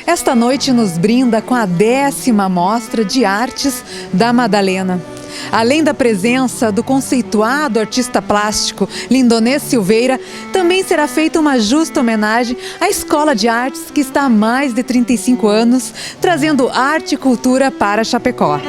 Esta noite nos brinda com a 10ª Mostra de Artes da Madalena. Além da presença do conceituado artista plástico Lindonês Silveira, também será feita uma justa homenagem à Escola de Artes que está há mais de 35 anos, trazendo arte e cultura para Chapecó.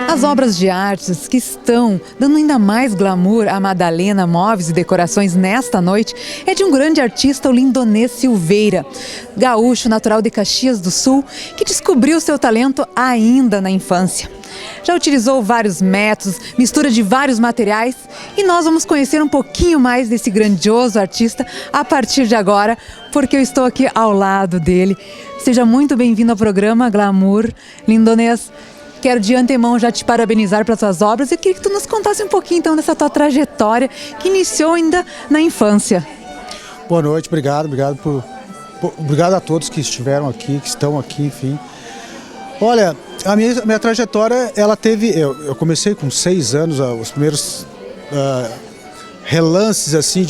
As obras de artes que estão dando ainda mais glamour à Madalena Móveis e Decorações nesta noite é de um grande artista, o Lindonês Silveira, gaúcho natural de Caxias do Sul, que descobriu seu talento ainda na infância. Já utilizou vários métodos, mistura de vários materiais, e nós vamos conhecer um pouquinho mais desse grandioso artista a partir de agora, porque eu estou aqui ao lado dele. Seja muito bem-vindo ao programa Glamour, Lindonês. Quero de antemão já te parabenizar pelas tuas obras e queria que tu nos contasse um pouquinho então dessa tua trajetória que iniciou ainda na infância. Boa noite, obrigado a todos que estiveram aqui, que estão aqui, enfim. Olha, a minha trajetória, ela teve, eu comecei com 6 anos, os primeiros relances assim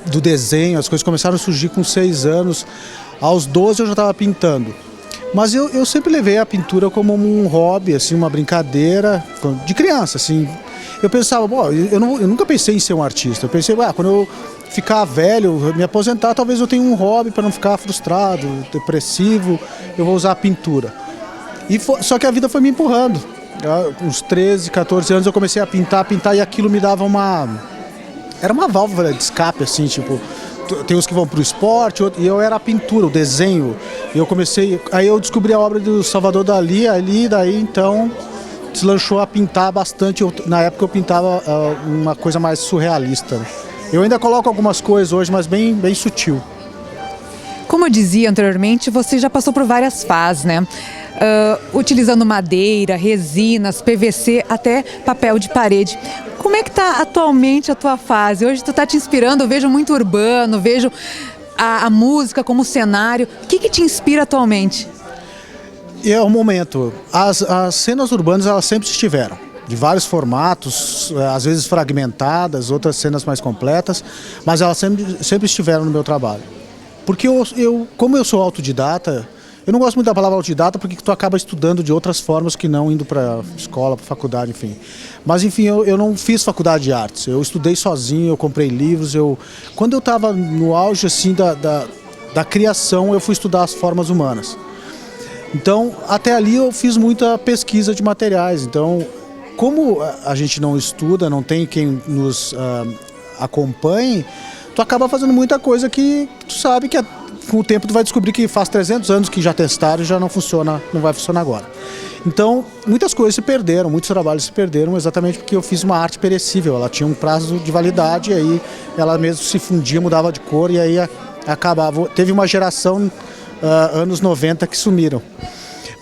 do desenho, as coisas começaram a surgir com 6 anos, aos 12 eu já estava pintando. Mas eu sempre levei a pintura como um hobby, assim, uma brincadeira de criança, assim. Eu pensava, eu nunca pensei em ser um artista. Eu pensei, quando eu ficar velho, me aposentar, talvez eu tenha um hobby para não ficar frustrado, depressivo, eu vou usar a pintura. Só que a vida foi me empurrando. Uns 13, 14 anos eu comecei a pintar e aquilo me dava era uma válvula de escape, assim, tipo... Tem uns que vão para o esporte, e eu era a pintura, o desenho. Aí eu descobri a obra do Salvador Dalí, daí então deslanchou a pintar bastante. Na época eu pintava uma coisa mais surrealista. Eu ainda coloco algumas coisas hoje, mas bem, bem sutil. Como eu dizia anteriormente, você já passou por várias fases, né? Utilizando madeira, resinas, PVC, até papel de parede. Como é que está atualmente a tua fase? Hoje tu está te inspirando, eu vejo muito urbano, vejo a música como cenário. O que te inspira atualmente? É o momento. As cenas urbanas, elas sempre estiveram. De vários formatos, às vezes fragmentadas, outras cenas mais completas, mas elas sempre estiveram no meu trabalho. Porque como eu sou autodidata, eu não gosto muito da palavra autodidata porque tu acaba estudando de outras formas que não indo para escola, para faculdade, enfim. Mas enfim, eu não fiz faculdade de artes, eu estudei sozinho, eu comprei livros, quando eu estava no auge assim da criação, eu fui estudar as formas humanas. Então, até ali eu fiz muita pesquisa de materiais. Então, como a gente não estuda, não tem quem nos acompanhe, tu acaba fazendo muita coisa que tu sabe que com o tempo tu vai descobrir que faz 300 anos que já testaram e já não funciona, não vai funcionar agora. Então, muitas coisas se perderam, muitos trabalhos se perderam exatamente porque eu fiz uma arte perecível. Ela tinha um prazo de validade e aí ela mesmo se fundia, mudava de cor e aí acabava. Teve uma geração, anos 90, que sumiram.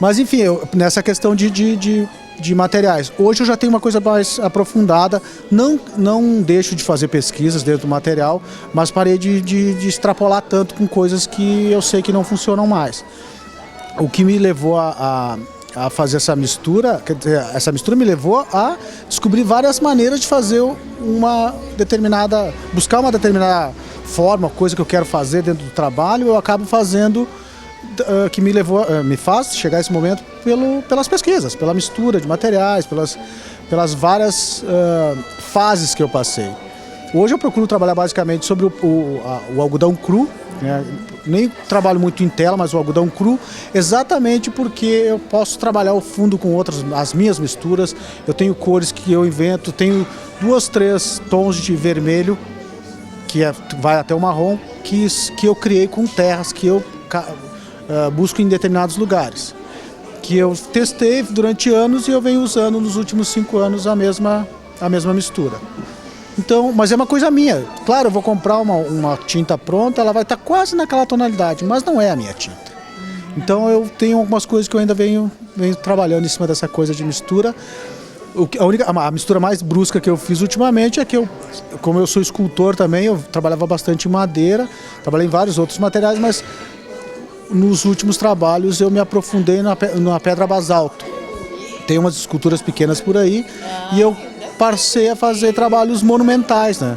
Mas enfim, nessa questão de materiais. Hoje eu já tenho uma coisa mais aprofundada, não deixo de fazer pesquisas dentro do material, mas parei de extrapolar tanto com coisas que eu sei que não funcionam mais. O que me levou a fazer essa mistura, quer dizer, essa mistura me levou a descobrir várias maneiras de fazer buscar uma determinada forma, coisa que eu quero fazer dentro do trabalho, eu acabo fazendo que me faz chegar a esse momento pelas pesquisas, pela mistura de materiais, pelas várias fases que eu passei. Hoje eu procuro trabalhar basicamente sobre o algodão cru, né? Nem trabalho muito em tela, mas o algodão cru, exatamente porque eu posso trabalhar o fundo com as minhas misturas. Eu tenho cores que eu invento, tenho 2, 3 tons de vermelho, que vai até o marrom, que eu criei com terras que eu busco em determinados lugares, que eu testei durante anos e eu venho usando nos últimos 5 anos a mesma mistura. Então, mas é uma coisa minha. Claro, eu vou comprar uma tinta pronta, ela vai estar quase naquela tonalidade, mas não é a minha tinta. Então eu tenho algumas coisas que eu ainda venho trabalhando em cima dessa coisa de mistura. A mistura mais brusca que eu fiz ultimamente é que como eu sou escultor também, eu trabalhava bastante em madeira, trabalhei em vários outros materiais, mas nos últimos trabalhos eu me aprofundei na pedra basalto. Tem umas esculturas pequenas por aí e eu passei a fazer trabalhos monumentais, né?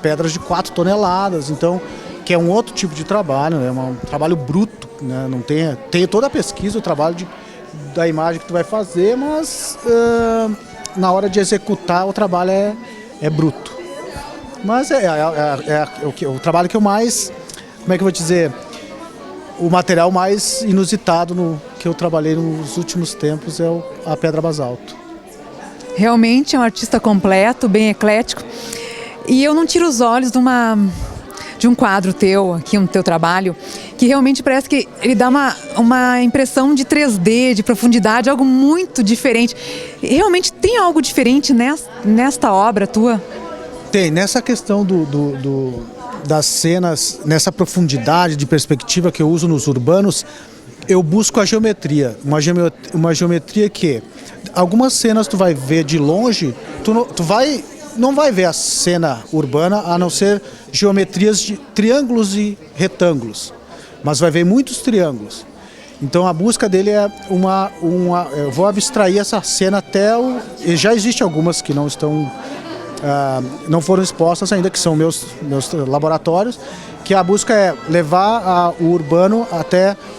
Pedras de 4 toneladas, então, que é um outro tipo de trabalho, né? Um trabalho bruto, né? Não tem toda a pesquisa, o trabalho da imagem que tu vai fazer, mas na hora de executar o trabalho é bruto. Mas o trabalho que eu mais, como é que eu vou dizer, o material mais inusitado que eu trabalhei nos últimos tempos é a pedra basalto. Realmente é um artista completo, bem eclético. E eu não tiro os olhos de um quadro teu, aqui no teu trabalho, que realmente parece que ele dá uma impressão de 3D, de profundidade, algo muito diferente. Realmente tem algo diferente nesta obra tua? Tem, nessa questão das cenas, nessa profundidade de perspectiva que eu uso nos urbanos, eu busco a geometria, uma geometria que algumas cenas tu vai ver de longe, tu não vai ver a cena urbana a não ser geometrias de triângulos e retângulos, mas vai ver muitos triângulos. Então a busca dele é eu vou abstrair essa cena e já existe algumas que não foram expostas ainda, que são meus laboratórios, que a busca é levar o urbano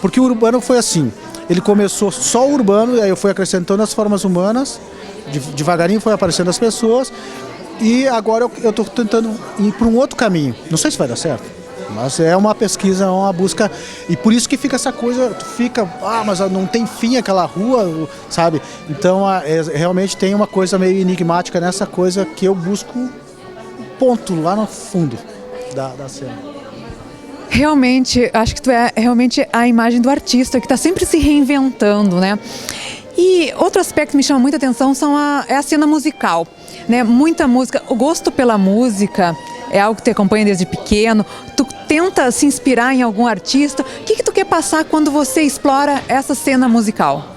porque o urbano foi assim, ele começou só o urbano, e aí eu fui acrescentando as formas humanas, devagarinho foi aparecendo as pessoas, e agora eu estou tentando ir para um outro caminho. Não sei se vai dar certo, mas é uma pesquisa, é uma busca, e por isso que fica essa coisa, mas não tem fim aquela rua, sabe? Então realmente tem uma coisa meio enigmática nessa coisa que eu busco um ponto lá no fundo da cena. Realmente, acho que tu é realmente a imagem do artista que está sempre se reinventando, né? E outro aspecto que me chama muita atenção é a cena musical, né? Muita música, o gosto pela música é algo que te acompanha desde pequeno. Tu tenta se inspirar em algum artista. O que tu quer passar quando você explora essa cena musical?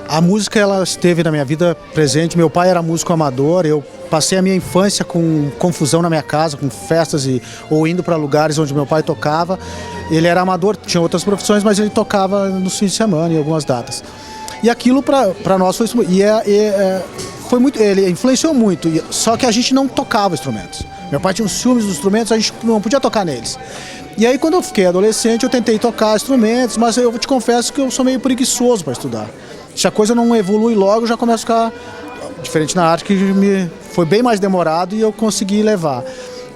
A música, ela esteve na minha vida presente. Meu pai era músico amador, eu passei a minha infância com confusão na minha casa, com festas ou indo para lugares onde meu pai tocava. Ele era amador, tinha outras profissões, mas ele tocava nos fins de semana, em algumas datas. E aquilo para nós foi muito, ele influenciou muito, só que a gente não tocava instrumentos. Meu pai tinha uns ciúmes dos instrumentos, a gente não podia tocar neles. E aí quando eu fiquei adolescente eu tentei tocar instrumentos, mas eu te confesso que eu sou meio preguiçoso para estudar. Se a coisa não evolui logo, eu já começo a ficar diferente na arte, que foi bem mais demorado e eu consegui levar.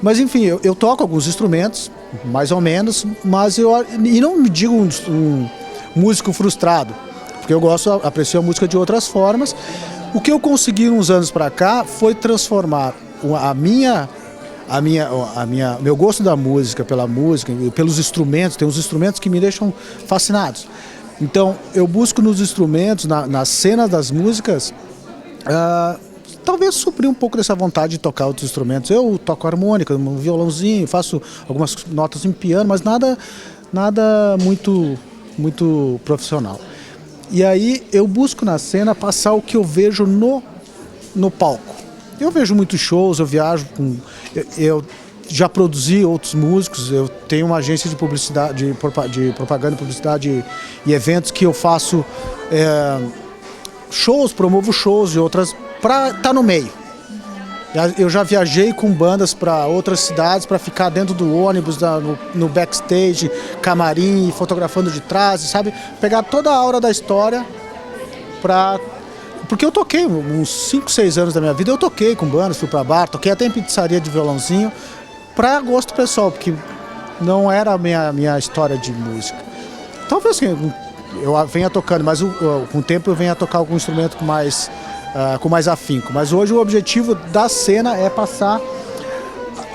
Mas enfim, eu toco alguns instrumentos, mais ou menos, mas e não me digo um músico frustrado, porque eu aprecio a música de outras formas. O que eu consegui uns anos para cá foi transformar meu gosto da música, pela música, pelos instrumentos. Tem uns instrumentos que me deixam fascinados. Então, eu busco nos instrumentos, nas cenas das músicas, talvez suprir um pouco dessa vontade de tocar outros instrumentos. Eu toco harmônica, um violãozinho, faço algumas notas em piano, mas nada muito, muito profissional. E aí eu busco na cena passar o que eu vejo no palco. Eu vejo muitos shows, eu viajo eu já produzi outros músicos, eu tenho uma agência de publicidade, de propaganda, publicidade e eventos que eu faço shows, promovo shows de outras, para estar no meio. Eu já viajei com bandas para outras cidades para ficar dentro do ônibus, no backstage, camarim, fotografando de trás, sabe? Pegar toda a aura da história porque eu toquei uns 5, 6 anos da minha vida, eu toquei com bandas, fui para bar, toquei até em pizzaria de violãozinho, para gosto pessoal, porque não era a minha história de música. Talvez assim, eu venha tocando, mas com o tempo eu venha tocar algum instrumento com mais afinco. Mas hoje o objetivo da cena é passar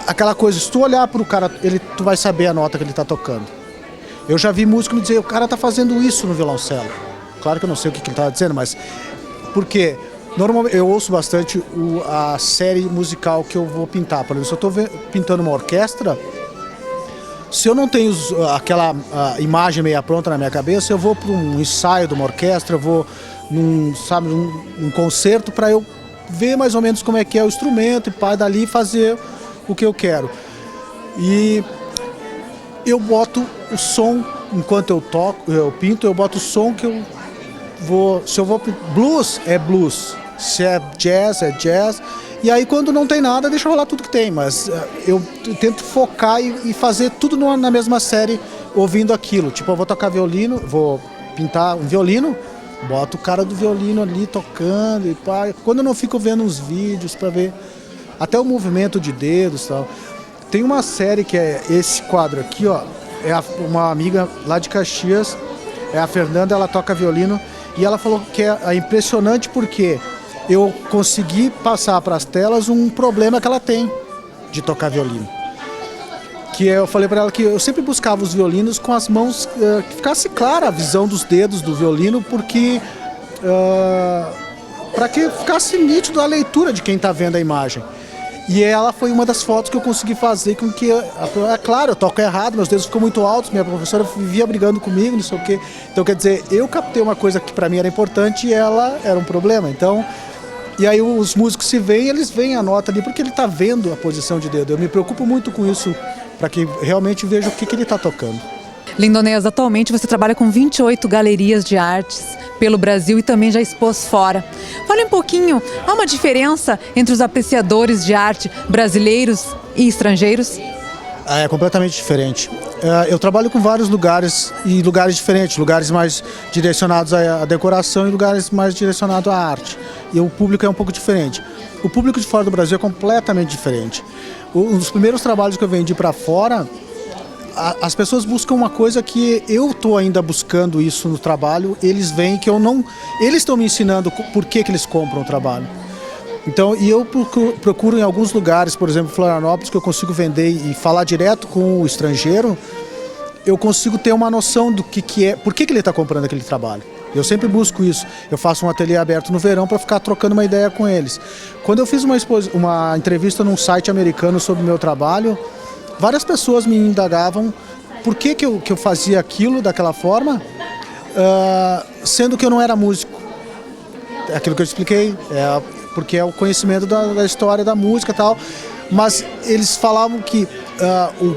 aquela coisa, se tu olhar para o cara, tu vai saber a nota que ele está tocando. Eu já vi músico me dizer, o cara está fazendo isso no violoncelo. Claro que eu não sei o que ele está dizendo, mas... Porque normalmente eu ouço bastante a série musical que eu vou pintar. Por exemplo, se eu estou pintando uma orquestra, se eu não tenho aquela imagem meia pronta na minha cabeça, eu vou para um ensaio de uma orquestra, eu vou num concerto para eu ver mais ou menos como é que é o instrumento e dali fazer o que eu quero. E eu boto o som, enquanto eu pinto, eu boto o som que eu se eu vou pro blues, é blues. Se é jazz, é jazz. E aí quando não tem nada, deixa eu rolar tudo que tem. Mas eu tento focar e fazer tudo na mesma série, ouvindo aquilo. Tipo, eu vou tocar violino, vou pintar um violino, boto o cara do violino ali tocando e pá. Quando eu não fico vendo uns vídeos para ver até o movimento de dedos e tal. Tem uma série que é esse quadro aqui, ó. Uma amiga lá de Caxias, é a Fernanda, ela toca violino e ela falou que é impressionante porque eu consegui passar para as telas um problema que ela tem de tocar violino. Que eu falei para ela que eu sempre buscava os violinos com as mãos, que ficasse clara a visão dos dedos do violino, porque para que ficasse nítido a leitura de quem está vendo a imagem. E ela foi uma das fotos que eu consegui fazer com que, é claro, eu toco errado, meus dedos ficam muito altos, minha professora vivia brigando comigo, não sei o quê. Então, quer dizer, eu captei uma coisa que para mim era importante e ela era um problema. Então, e aí os músicos se veem, eles veem a nota ali, porque ele está vendo a posição de dedo. Eu me preocupo muito com isso, para que realmente veja o que ele está tocando. Lindonês, atualmente você trabalha com 28 galerias de artes pelo Brasil e também já expôs fora. Fale um pouquinho, há uma diferença entre os apreciadores de arte brasileiros e estrangeiros? É completamente diferente. Eu trabalho com vários lugares e lugares diferentes, lugares mais direcionados à decoração e lugares mais direcionados à arte. E o público é um pouco diferente. O público de fora do Brasil é completamente diferente. Um dos primeiros trabalhos que eu vendi para fora, as pessoas buscam uma coisa que eu estou ainda buscando isso no trabalho, eles veem que eu não... Eles estão me ensinando por que eles compram o trabalho. Então, e eu procuro em alguns lugares, por exemplo, Florianópolis, que eu consigo vender e falar direto com o estrangeiro, eu consigo ter uma noção do que é, por que ele está comprando aquele trabalho. Eu sempre busco isso. Eu faço um ateliê aberto no verão para ficar trocando uma ideia com eles. Quando eu fiz uma entrevista num site americano sobre o meu trabalho, várias pessoas me indagavam por que eu fazia aquilo daquela forma, sendo que eu não era músico. É aquilo que eu expliquei, porque é o conhecimento da história da música e tal, mas eles falavam que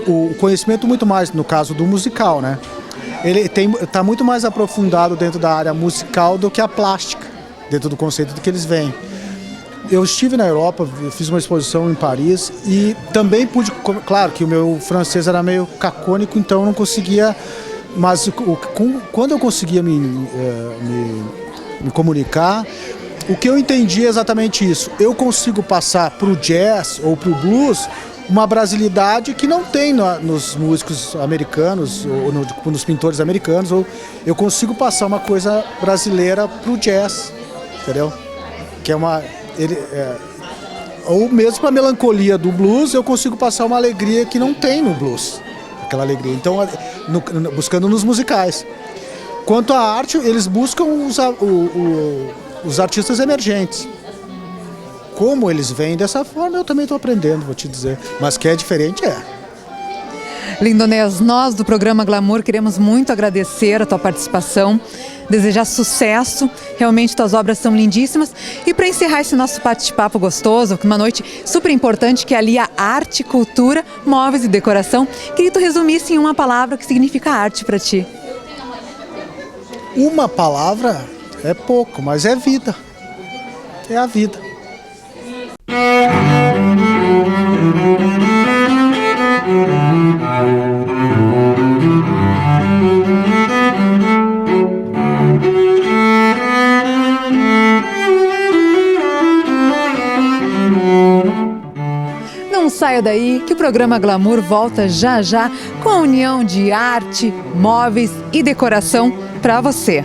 o conhecimento muito mais, no caso do musical, né? Ele está muito mais aprofundado dentro da área musical do que a plástica, dentro do conceito do que eles veem. Eu estive na Europa, fiz uma exposição em Paris e também pude, claro que o meu francês era meio cacônico, então eu não conseguia, mas quando eu conseguia me comunicar, o que eu entendi é exatamente isso. Eu consigo passar para o jazz ou para o blues uma brasilidade que não tem nos músicos americanos ou nos pintores americanos. Ou eu consigo passar uma coisa brasileira para o jazz, entendeu? Que é uma... ou mesmo para a melancolia do blues, eu consigo passar uma alegria que não tem no blues. Aquela alegria. Então, buscando nos musicais. Quanto à arte, eles buscam os artistas emergentes. Como eles vêm dessa forma, eu também estou aprendendo, vou te dizer. Mas que é diferente, é. Lindonês, nós do programa Glamour queremos muito agradecer a tua participação, desejar sucesso, realmente tuas obras são lindíssimas. E para encerrar esse nosso bate-papo gostoso, uma noite super importante que alia arte, cultura, móveis e decoração, queria que tu resumisse em uma palavra o que significa arte para ti. Uma palavra é pouco, mas é vida. É a vida. Não saia daí que o programa Glamour volta já já com a união de arte, móveis e decoração para você.